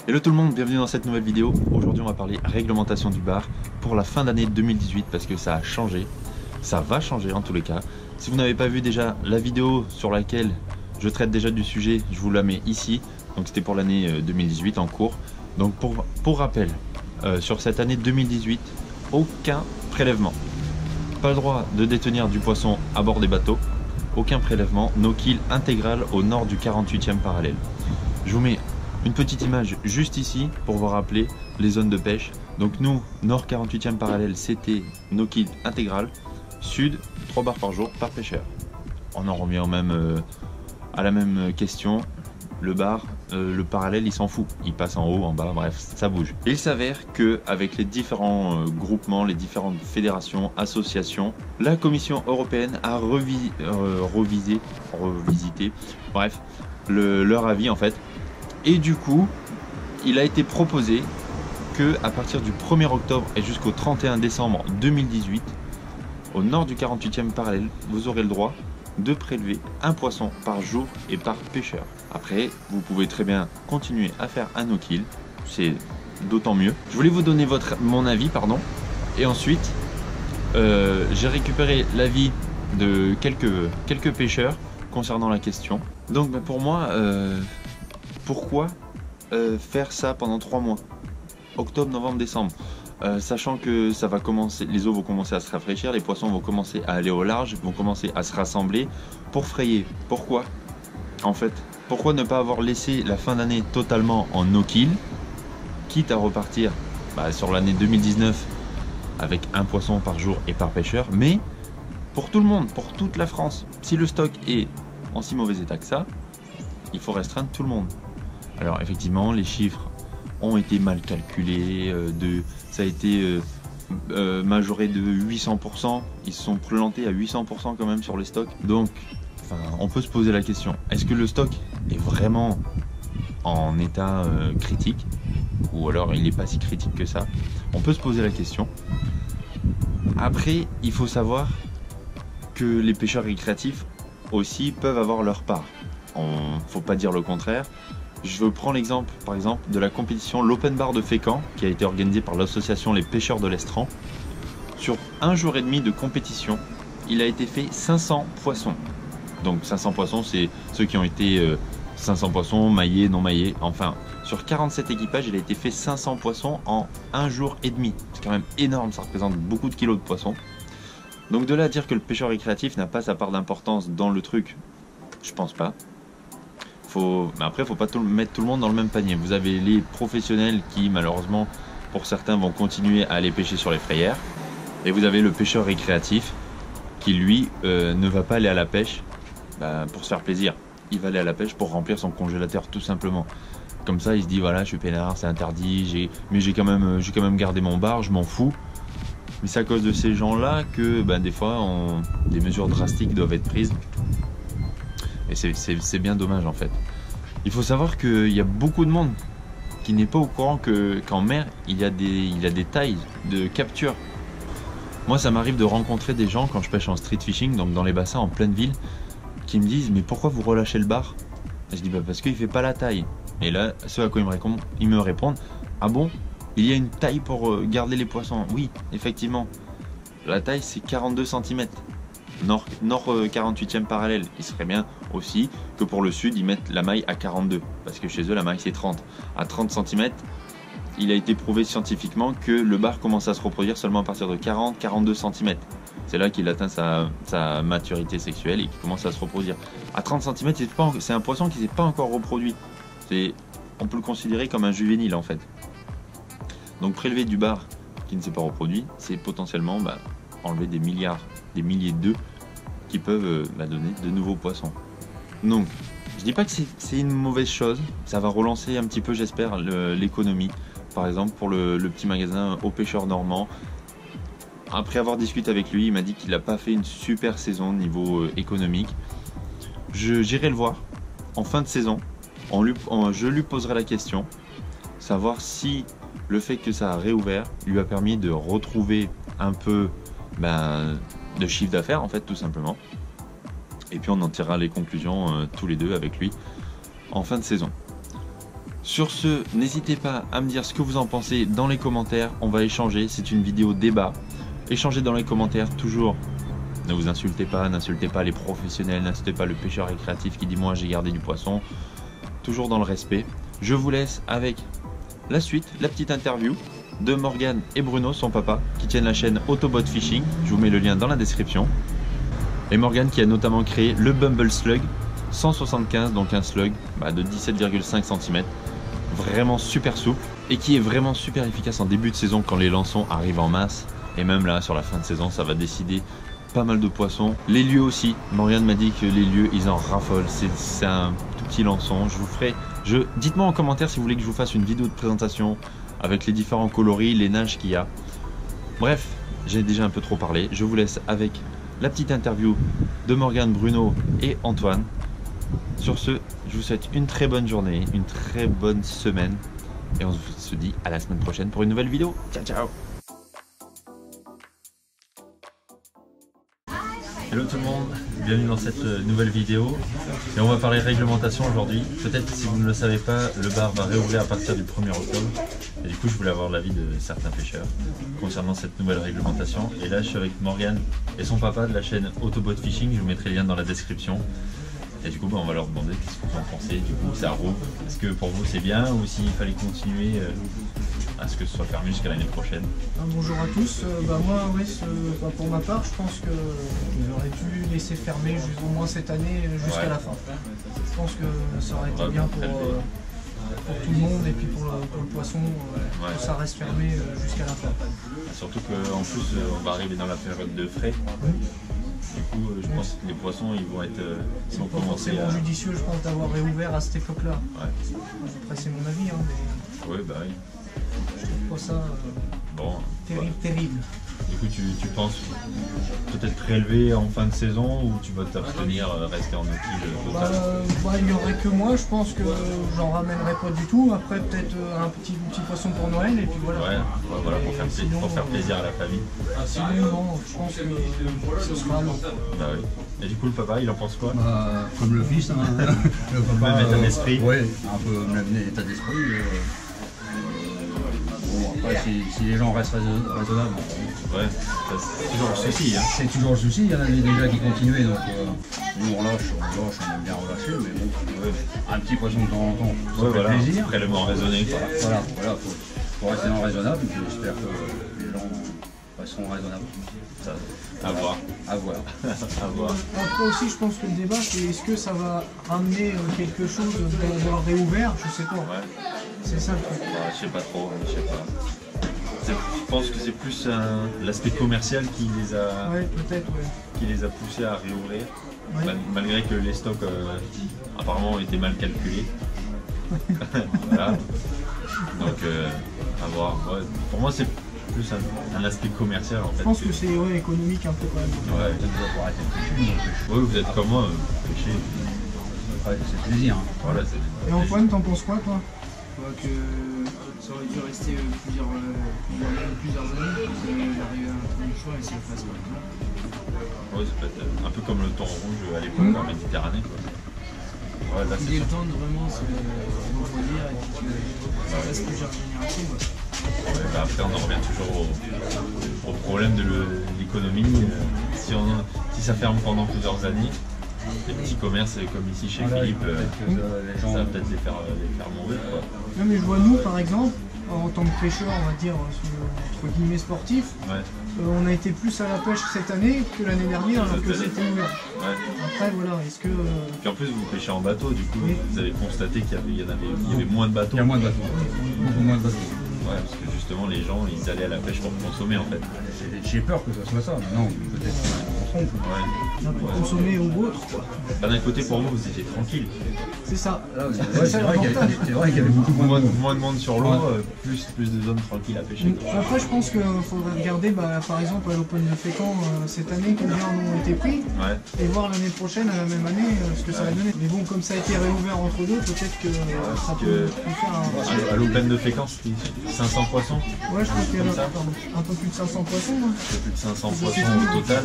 Hello tout le monde, bienvenue dans cette nouvelle vidéo. Aujourd'hui on va parler réglementation du bar pour la fin d'année 2018 parce que ça a changé, ça va changer en tous les cas. Si vous n'avez pas vu déjà la vidéo sur laquelle je traite déjà du sujet, je vous la mets ici. Donc c'était pour l'année 2018 en cours. Donc pour rappel, sur cette année 2018, aucun prélèvement. Pas le droit de détenir du poisson à bord des bateaux, aucun prélèvement, no kill intégral au nord du 48e parallèle. Je vous mets une petite image juste ici pour vous rappeler les zones de pêche. Donc nous, nord 48e parallèle, c'était no kill intégral. Sud, 3 bars par jour par pêcheur. On en revient au même, à la même question. Le bar, le parallèle, il s'en fout. Il passe en haut, en bas, bref, ça bouge. Et il s'avère qu'avec les différents groupements, les différentes fédérations, associations, la Commission européenne a revisité, bref, leur avis en fait. Et du coup, il a été proposé que à partir du 1er octobre et jusqu'au 31 décembre 2018, au nord du 48e parallèle, vous aurez le droit de prélever un poisson par jour et par pêcheur. Après, vous pouvez très bien continuer à faire un no-kill, c'est d'autant mieux. Je voulais vous donner mon avis, et ensuite, j'ai récupéré l'avis de quelques pêcheurs concernant la question. Donc pour moi, pourquoi faire ça pendant 3 mois, octobre, novembre, décembre, sachant que ça va commencer, les eaux vont commencer à se rafraîchir, les poissons vont commencer à aller au large, vont commencer à se rassembler pour frayer. Pourquoi en fait? Pourquoi ne pas avoir laissé la fin d'année totalement en no-kill, quitte à repartir sur l'année 2019 avec un poisson par jour et par pêcheur, mais pour tout le monde, pour toute la France. Si le stock est en si mauvais état que ça, il faut restreindre tout le monde. Alors effectivement, les chiffres ont été mal calculés, ça a été majoré de 800%, ils se sont plantés à 800% quand même sur les stocks. Donc on peut se poser la question, est-ce que le stock est vraiment en état critique, ou alors il n'est pas si critique que ça? On peut se poser la question. Après, il faut savoir que les pêcheurs récréatifs aussi peuvent avoir leur part. Faut pas dire le contraire. Je veux prendre l'exemple, par exemple, de la compétition l'Open Bar de Fécamp, qui a été organisée par l'association Les Pêcheurs de l'Estran. Sur 1 jour et demi de compétition, il a été fait 500 poissons. Donc 500 poissons, c'est ceux qui ont été 500 poissons, maillés, non maillés. Enfin, sur 47 équipages, il a été fait 500 poissons en 1 jour et demi. C'est quand même énorme, ça représente beaucoup de kilos de poissons. Donc de là à dire que le pêcheur récréatif n'a pas sa part d'importance dans le truc, je pense pas. Mais après, faut pas mettre tout le monde dans le même panier. Vous avez les professionnels qui, malheureusement, pour certains, vont continuer à aller pêcher sur les frayères. Et vous avez le pêcheur récréatif qui, lui, ne va pas aller à la pêche pour se faire plaisir. Il va aller à la pêche pour remplir son congélateur, tout simplement. Comme ça, il se dit, voilà, je suis peinard, c'est interdit, mais j'ai quand même gardé mon bar, je m'en fous. Mais c'est à cause de ces gens-là que, des fois, des mesures drastiques doivent être prises. Et c'est bien dommage en fait. Il faut savoir qu'il y a beaucoup de monde qui n'est pas au courant qu'en mer, il y a des tailles de capture. Moi, ça m'arrive de rencontrer des gens quand je pêche en street fishing, donc dans les bassins en pleine ville, qui me disent, mais pourquoi vous relâchez le bar? Et je dis, parce qu'il fait pas la taille. Et là, ce à quoi ils me répondent, ah bon, il y a une taille pour garder les poissons? Oui, effectivement. La taille, c'est 42 cm. Nord 48e parallèle, il serait bien aussi que pour le sud ils mettent la maille à 42, parce que chez eux la maille c'est 30. À 30 cm, il a été prouvé scientifiquement que le bar commence à se reproduire seulement à partir de 40-42 cm. C'est là qu'il atteint sa maturité sexuelle et qu'il commence à se reproduire. À 30 cm, c'est un poisson qui ne s'est pas encore reproduit. On peut le considérer comme un juvénile en fait. Donc prélever du bar qui ne s'est pas reproduit, c'est potentiellement enlever des milliers d'œufs qui peuvent donner de nouveaux poissons. Donc, je dis pas que c'est une mauvaise chose, ça va relancer un petit peu, j'espère, l'économie. Par exemple, pour le petit magasin Aux Pêcheurs Normands, après avoir discuté avec lui, il m'a dit qu'il n'a pas fait une super saison niveau économique. J'irai le voir en fin de saison, je lui poserai la question, savoir si le fait que ça a réouvert lui a permis de retrouver un peu de chiffre d'affaires en fait, tout simplement. Et puis on en tirera les conclusions tous les deux avec lui en fin de saison. Sur ce, n'hésitez pas à me dire ce que vous en pensez dans les commentaires. On va échanger, c'est une vidéo débat. Échangez dans les commentaires, toujours. Ne vous insultez pas, n'insultez pas les professionnels, n'insultez pas le pêcheur récréatif qui dit moi j'ai gardé du poisson. Toujours dans le respect. Je vous laisse avec la suite, la petite interview de Morgane et Bruno, son papa, qui tiennent la chaîne Autobot Fishing. Je vous mets le lien dans la description. Et Morgane qui a notamment créé le Bumble Slug 175, donc un slug de 17,5 cm. Vraiment super souple et qui est vraiment super efficace en début de saison quand les lançons arrivent en masse. Et même là, sur la fin de saison, ça va décider pas mal de poissons. Les lieux aussi, Morgane m'a dit que les lieux, ils en raffolent. C'est un tout petit lançon. Je vous ferai... Dites-moi en commentaire si vous voulez que je vous fasse une vidéo de présentation avec les différents coloris, les nages qu'il y a. Bref, j'ai déjà un peu trop parlé. Je vous laisse avec la petite interview de Morgane, Bruno et Antoine. Sur ce, je vous souhaite une très bonne journée, une très bonne semaine et on se dit à la semaine prochaine pour une nouvelle vidéo. Ciao ciao. Hello tout le monde, bienvenue dans cette nouvelle vidéo et on va parler réglementation aujourd'hui. Peut-être si vous ne le savez pas, le bar va réouvrir à partir du 1er octobre et du coup je voulais avoir l'avis de certains pêcheurs concernant cette nouvelle réglementation. Et là je suis avec Morgane et son papa de la chaîne Autobot Fishing, je vous mettrai le lien dans la description. Et du coup, on va leur demander qu'est-ce que vous en pensez. Du coup, ça rouvre. Est-ce que pour vous c'est bien ou s'il fallait continuer à ce que ce soit fermé jusqu'à l'année prochaine? Bonjour à tous. Moi, oui, pour ma part, je pense qu'ils auraient dû laisser fermer au moins cette année jusqu'à la fin. Je pense que ça aurait été bien pour tout le monde et puis pour le poisson, que ça reste fermé jusqu'à la fin. Surtout qu'en plus, on va arriver dans la période de frais. Du coup, je pense que les poissons, ils vont être... C'est pas forcément judicieux, je pense, d'avoir réouvert à cette époque-là. Ouais. Après, c'est mon avis, hein, mais... Oui, bah oui. Je trouve pas ça terrible. Du coup, tu penses peut-être prélever en fin de saison ou tu vas t'abstenir, rester en eau-tige? Il n'y aurait que moi, je pense que j'en ramènerai pas du tout. Après, peut-être un petit poisson pour Noël et puis voilà. Ouais, voilà, pour faire plaisir à la famille. Sinon, non, je pense que ce sera long. Bah oui. Et du coup, le papa, il en pense quoi? Comme le fils, hein. Le papa, même état d'esprit. Oui, un peu même état d'esprit. Après, si les gens restent raisonnables. Ouais, c'est toujours le souci. Hein. C'est toujours le souci, il y en avait déjà qui continuaient, donc nous on lâche, on aime bien relâcher, mais bon, un petit poisson de temps en temps, ça fait plaisir. Prélèvement raisonné. Voilà, faut rester dans le raisonnable, et j'espère que les gens resteront raisonnables. À voir. À voir. À voir. Après aussi, je pense que le débat, c'est est-ce que ça va amener quelque chose d'avoir réouvert? Je sais pas. Ouais. C'est ça le truc. Je sais pas trop, je sais pas. Je pense que c'est plus l'aspect commercial qui les a, qui les a poussés à réouvrir, malgré que les stocks apparemment ont été mal calculés. Voilà. Donc à voir. Ouais. Pour moi c'est plus un aspect commercial en fait. Je pense que c'est économique un peu quand même. Ouais, peut-être pour arrêter de pêcher. Oui, vous êtes comme moi, pêcher. C'est plaisir. Hein. Voilà, et Antoine, t'en penses quoi toi? Que ça aurait dû rester plusieurs années, qu'il arrive à un temps de choix et c'est fasse maintenant. Oui, c'est peut-être un peu comme le thon rouge à l'époque en Méditerranée. Quoi. Ouais, là, il est le temps de vraiment se reproduire et puis que ça reste plusieurs générations. Ouais, après on en revient toujours au problème de l'économie. Si ça ferme pendant plusieurs années, les petits commerces comme ici chez Philippe, ça va peut-être les faire mourir. Quoi. Non mais je vois nous par exemple, en tant que pêcheurs, on va dire entre guillemets sportifs, on a été plus à la pêche cette année que l'année dernière alors que c'était ouvert. Ouais. Après voilà, est-ce que... Puis en plus vous pêchez en bateau, du coup vous avez constaté qu'il y avait moins de bateaux. Il y a moins de bateaux, beaucoup moins de bateaux. Ouais, parce que justement les gens ils allaient à la pêche pour consommer en fait. J'ai peur que ça soit ça, maintenant peut-être qu'on se trompe. Ouais. pour consommer ou autre quoi. D'un côté pour vous étiez tranquille. C'est ça. C'est vrai qu'il y avait beaucoup moins de monde sur l'eau, plus de zones tranquilles à pêcher. Après je pense qu'il faudrait regarder par exemple à l'Open de Fécamp cette année combien ont été pris et voir l'année prochaine à la même année ce que ça va donner. Mais bon comme ça a été réouvert entre deux, peut-être que ça peut faire à l'Open de Fécamp c'était 500 poissons. Ouais je pense qu'il y a un peu plus de 500 poissons. Plus de 500 poissons au total.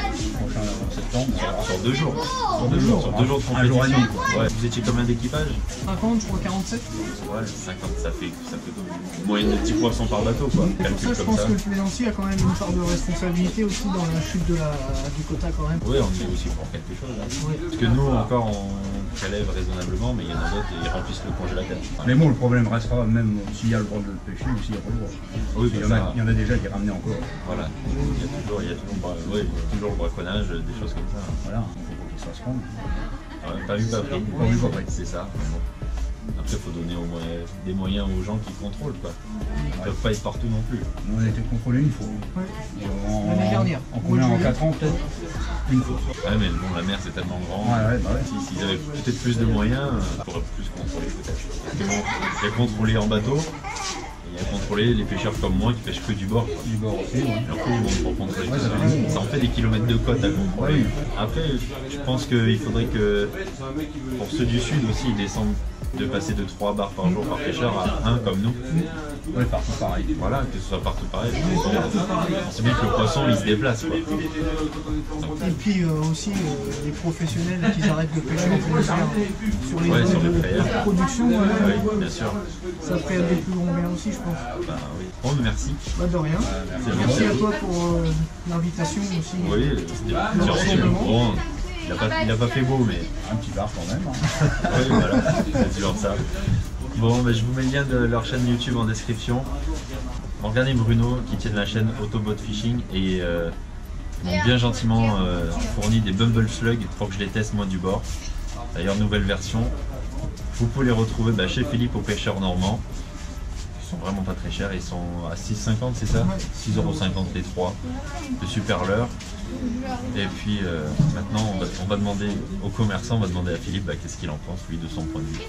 prochain septembre. Sur 2 jours. Sur 2 jours. Sur 2 jours de Un jour et compétition. demi, quoi. Ouais. Vous étiez combien d'équipage? 50, je crois 47. Ouais, 50, ça fait une moyenne de 10 poissons par bateau, quoi. Pour Calcul ça, je comme pense ça. que le plaisancier a quand même une part de responsabilité aussi dans la chute du quota quand même. Oui, on est aussi pour quelque chose. Hein. Oui. Parce que nous, encore, on prélève raisonnablement, mais il y en a d'autres, ils remplissent le congélateur. Mais bon, le problème restera, même s'il y a le droit de le pêcher ou s'il n'y a pas le droit. Oui, Il y en a déjà qui ramenaient encore. Voilà, il y a toujours le braconnage, des choses comme ça. Voilà, il faut qu'il se fasse prendre. Ouais, pas vu, pas pris. Pas vu, pas pris. C'est ça. Bon. Après, il faut donner au moins des moyens aux gens qui contrôlent, quoi. Ils ne peuvent pas être partout non plus. Nous, on a été contrôlés une fois. Ouais. L'année dernière. En combien? En 4 ans peut-être? Une fois. Ouais, mais bon, la mer, c'est tellement grand. Ouais, bah ouais. S'ils avaient peut-être plus de moyens, ils pourraient plus contrôler, peut-être. Parce que bon, il y a contrôler en bateau, et il y a contrôler les pêcheurs comme moi qui pêchent que du bord, quoi. Du bord aussi, ouais. Alors que ils vont pour contrôler Ouais, tout ça ça. fait- Ça en fait des kilomètres de côte à contrôler. Oui. Après, je pense qu'il faudrait que pour ceux du sud aussi, ils descendent de passer de 3 bars par jour par pêcheur à 1 comme nous. Ouais, partout pareil. Voilà, que ce soit partout pareil. On sait bien que le poisson il se déplace, quoi. Et puis aussi les professionnels qui arrêtent de pêcher en pleine mer sur les Ouais, sur zones les de frayères. production, Oui, bien sûr. ça ferait aller plus loin bien aussi, je pense. Bah, oui. Bon, merci. Pas de rien. C'est Merci gentil. à toi pour l'invitation aussi. Oui, c'était bon. Il a pas fait beau, mais Un petit bar quand même. Hein. oui, voilà, c'est toujours ça. Bon, je vous mets le lien de leur chaîne YouTube en description. Regardez Bruno qui tient la chaîne Autobot Fishing et m'ont bien gentiment fourni des Bumble Slug pour que je les teste moi du bord. D'ailleurs, nouvelle version. Vous pouvez les retrouver chez Philippe au pêcheur normand. Ils sont vraiment pas très chers, ils sont à 6,50, c'est ça? 6,50 € les 3 de super leurre. Et puis maintenant on va demander aux commerçants, on va demander à Philippe qu'est-ce qu'il en pense lui de son point de vue.